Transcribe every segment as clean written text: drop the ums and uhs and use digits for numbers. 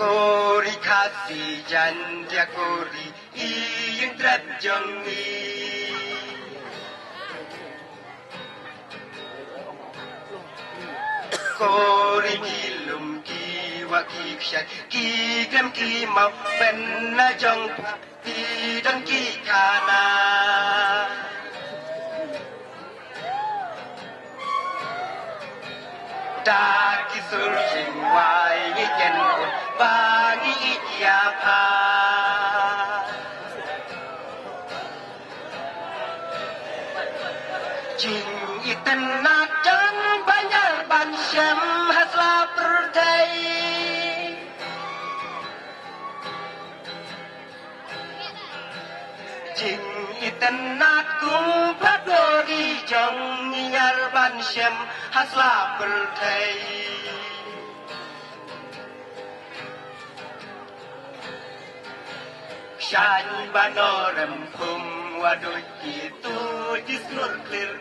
Kori kasih janda kori yang terjangi Kori kilum kiwa kikshat Kigram ki mau penna jong Tidang ki kana Daki surjing wai ken bangi ya pa Jing iten najan banyak ban syam hasla perdai Jing iten nat kum padori jong nyar ban syam hasla perdai Shan banorem kum waduh itu disnur clear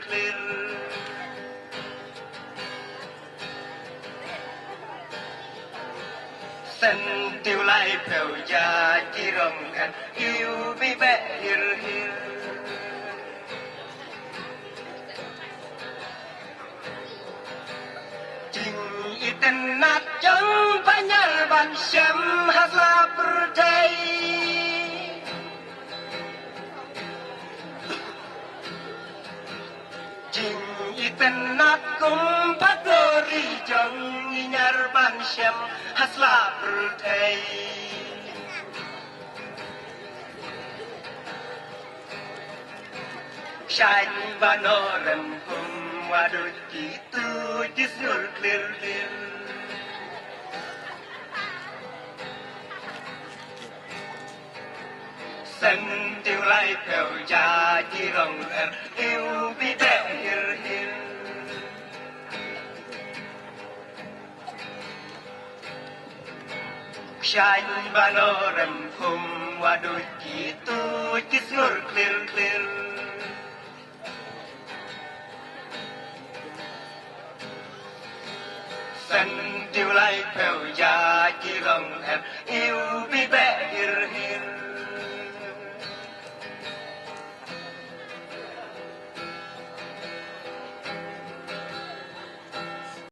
Sentiu lai phèo ya chi rong kan yêu bi bẹ hir Jing iten nat jong banyar ban syam hasla perdai Jing iten nat kum padori jong nyar ban syam hasla perdai Shine banorem kum waduh itu disnur clear Sentiu lai phèo ya chi rong yêu bi bẹ hir Shine banorem kum waduh itu disnur clear Sentiu lai phèo ya chi rong yêu bi bẹ